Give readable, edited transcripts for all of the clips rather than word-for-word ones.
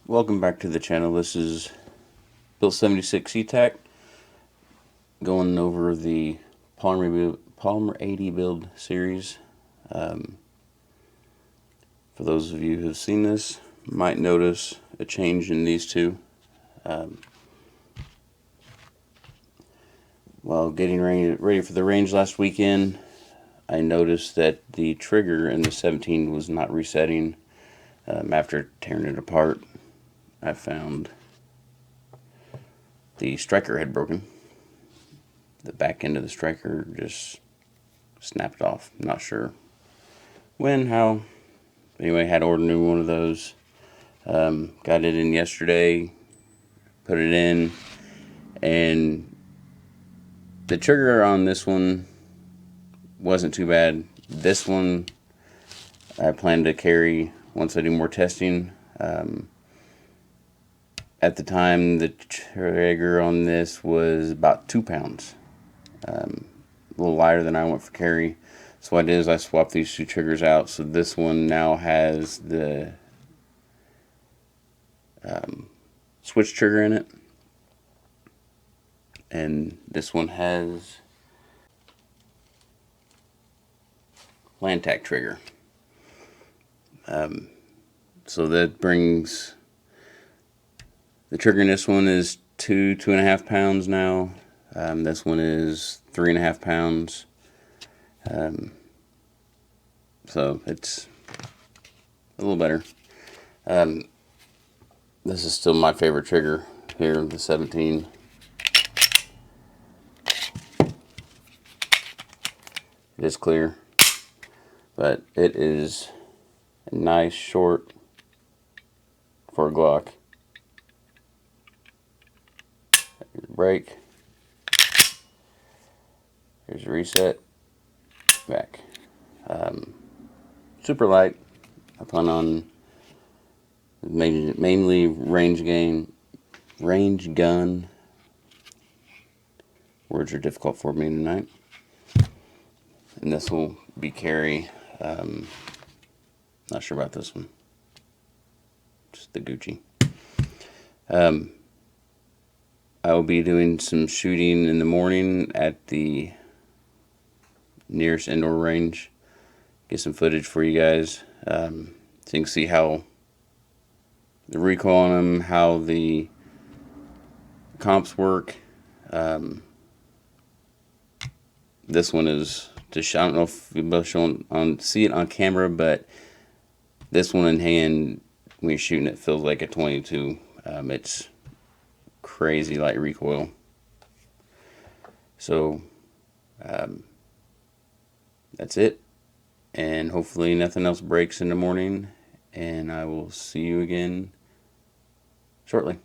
Welcome back to the channel. This is Bill 76 CTAC going over the Palmer 80 build series. For those of you who have seen this, might notice a change in these two. While getting ready for the range last weekend, I noticed that the trigger in the 17 was not resetting. After tearing it apart, I found the striker had broken. The back end of the striker just snapped off. Not sure when, how. Anyway, had to order a new one of those. Got it in yesterday, put it in, and the trigger on this one wasn't too bad. This one I plan to carry once I do more testing. At the time, the trigger on this was about 2 pounds. A little lighter than I went for carry. So what I did is I swapped these two triggers out. So this one now has the switch trigger in it. And this one has land tack trigger. So that brings the trigger in this one is 2.5 pounds now. This one is 3.5 pounds. So it's a little better. This is still my favorite trigger here, the 17. It is clear, but it is a nice short for a Glock. Here's a break. Here's a reset. Back. Super light. I plan on mainly range gun. Words are difficult for me tonight. And this will be carry. Not sure about this one. Just the Gucci. I will be doing some shooting in the morning at the nearest indoor range. Get some footage for you guys, so you can see how the recoil on them, how the comps work. This one is just, I don't know if you both see it on camera, but this one in hand, when you're shooting, it feels like a 22. It's crazy light recoil. So that's it, and hopefully nothing else breaks in the morning, and I will see you again shortly.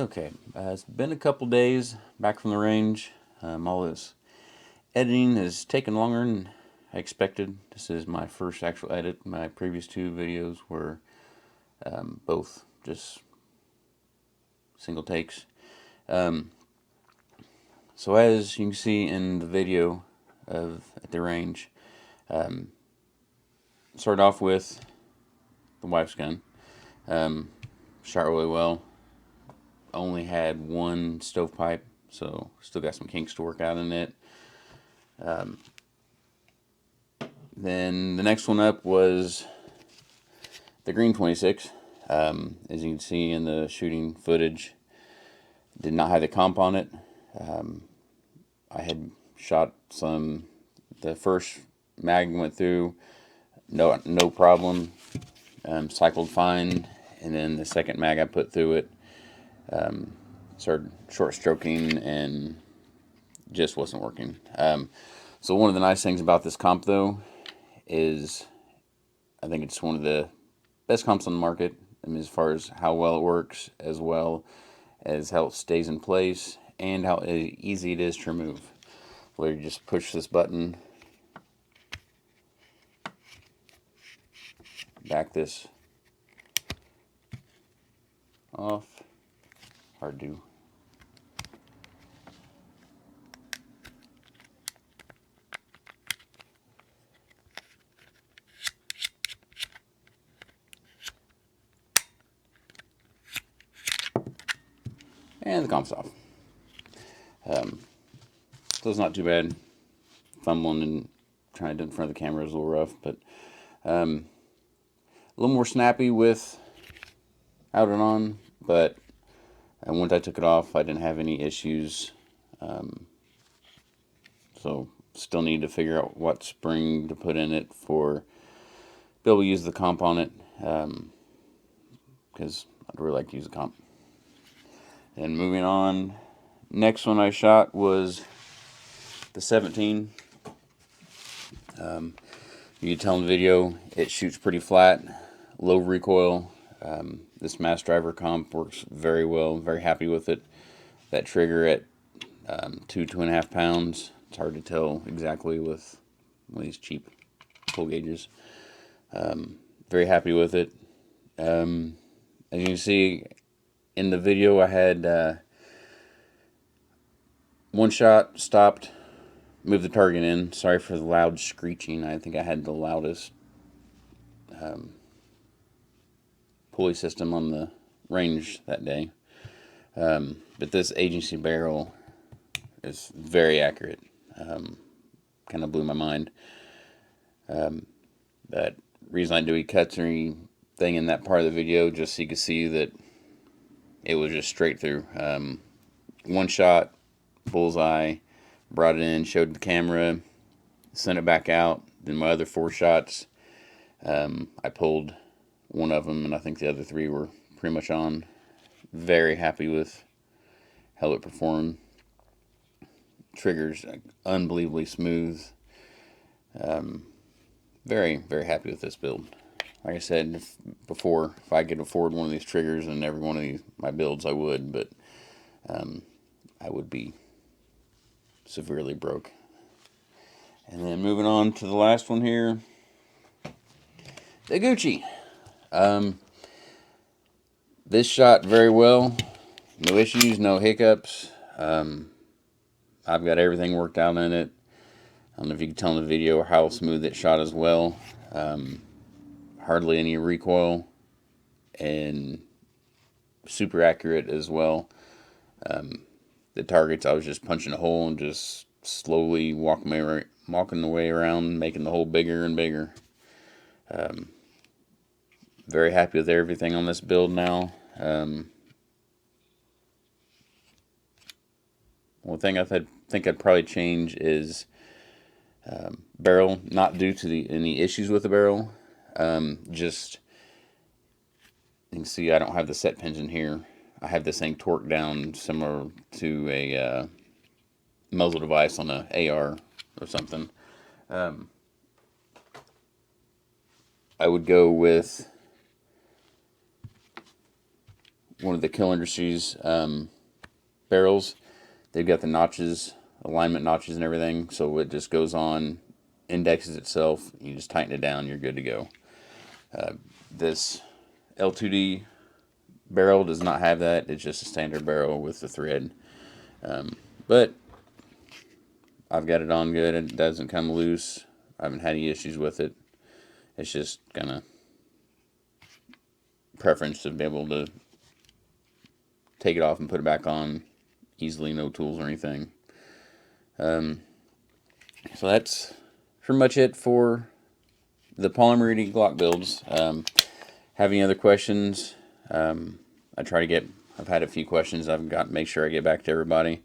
Okay, it's been a couple days back from the range. All this editing has taken longer than I expected. This is my first actual edit. My previous two videos were both just single takes. So as you can see in the video of at the range, started off with the wife's gun. Shot really well. Only had one stovepipe, so still got some kinks to work out in it. Then the next one up was the green 26. As you can see in the shooting footage, did not have the comp on it. I had shot the first mag went through, no problem, cycled fine, and then the second mag I put through it, started short stroking and just wasn't working. So one of the nice things about this comp though is I think it's one of the best comps on the market. I mean, as far as how well it works, as well as how it stays in place and how easy it is to remove. Where you just push this button, back this off, hard to do. And the comp's off. So it's not too bad. Fumbling and trying to do it in front of the camera is a little rough, but a little more snappy with out and on. But once I took it off, I didn't have any issues. So still need to figure out what spring to put in it for be able to use the comp on it, because I'd really like to use the comp. And moving on, next one I shot was the 17. You can tell in the video it shoots pretty flat, low recoil. This mass driver comp works very well. Very happy with it. That trigger at 2.5 pounds. It's hard to tell exactly with one of these cheap pull gauges. Very happy with it. As you can see in the video, I had one shot, stopped, moved the target in. Sorry for the loud screeching. I think I had the loudest pulley system on the range that day. But this agency barrel is very accurate. Kind of blew my mind. But reason I do any cuts or anything in that part of the video, just so you can see that it was just straight through. One shot, bullseye, brought it in, showed the camera, sent it back out. Then my other 4 shots, I pulled one of them, and I think the other 3 were pretty much on. Very happy with how it performed. Triggers unbelievably smooth. Very, very happy with this build. Like I said before, if I could afford one of these triggers in every one of my builds, I would, but I would be severely broke. And then moving on to the last one here, the Gucci. This shot very well. No issues, no hiccups. I've got everything worked out in it. I don't know if you can tell in the video how smooth it shot as well. Hardly any recoil and super accurate as well. The targets, I was just punching a hole and just slowly walking the way around, making the hole bigger and bigger. Very happy with everything on this build now. One thing I think I'd probably change is barrel, not due to any issues with the barrel. Just, you can see I don't have the set pins in here. I have this thing torqued down similar to a muzzle device on a AR or something. I would go with one of the Kill Industries barrels. They've got the notches, alignment notches and everything, so it just goes on, indexes itself, you just tighten it down, you're good to go. This L2D barrel does not have that. It's just a standard barrel with the thread. But I've got it on good. It doesn't come loose. I haven't had any issues with it. It's just kind of preference to be able to take it off and put it back on easily, no tools or anything. So that's pretty much it for the polymer Glock builds. Have any other questions? I've had a few questions. I've got to make sure I get back to everybody.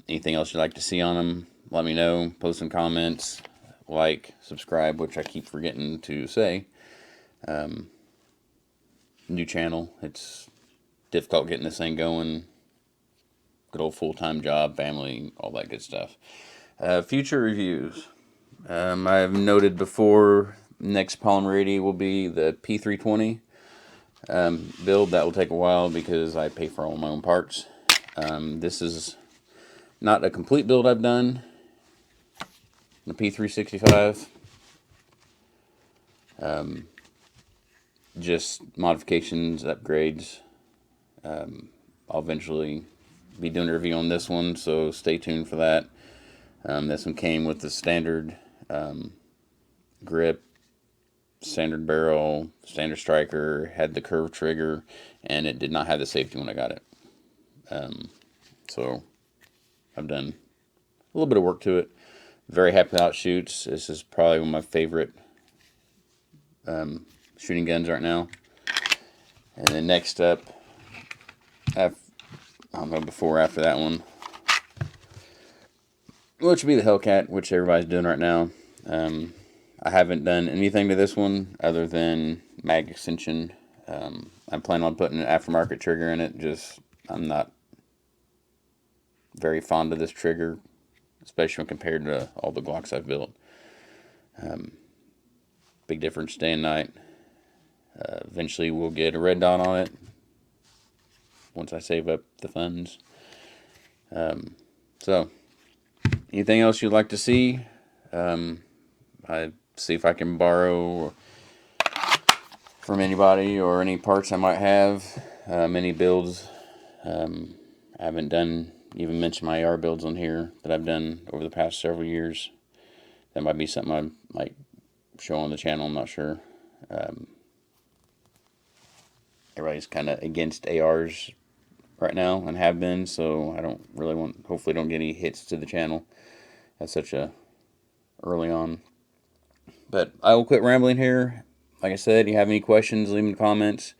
Anything else you'd like to see on them, let me know. Post some comments, like, subscribe, which I keep forgetting to say. New channel. It's difficult getting this thing going. Good old full-time job, family, all that good stuff. Future reviews. I've noted before, next polymer 80 will be the P320 build. That will take a while because I pay for all my own parts. This is not a complete build I've done. The P365. Just modifications, upgrades. I'll eventually be doing a review on this one, so stay tuned for that. This one came with the standard grip, standard barrel, standard striker, had the curved trigger, and it did not have the safety when I got it. So I've done a little bit of work to it. Very happy with how it shoots. This is probably one of my favorite shooting guns right now. And then next up, I don't know, before or after that one, which would be the Hellcat, which everybody's doing right now. I haven't done anything to this one other than mag extension. I'm planning on putting an aftermarket trigger in it. I'm not very fond of this trigger, especially when compared to all the Glocks I've built. Big difference day and night. Eventually we'll get a red dot on it once I save up the funds. So anything else you'd like to see? I see if I can borrow from anybody or any parts I might have. Any builds. I haven't even mentioned my AR builds on here that I've done over the past several years. That might be something I might show on the channel, I'm not sure. Everybody's kind of against ARs right now and have been, so I don't really hopefully don't get any hits to the channel. That's such a early on. But I will quit rambling here. Like I said, you have any questions, leave them in the comments.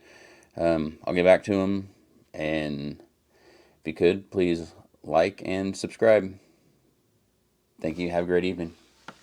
I'll get back to them. And if you could, please like and subscribe. Thank you. Have a great evening.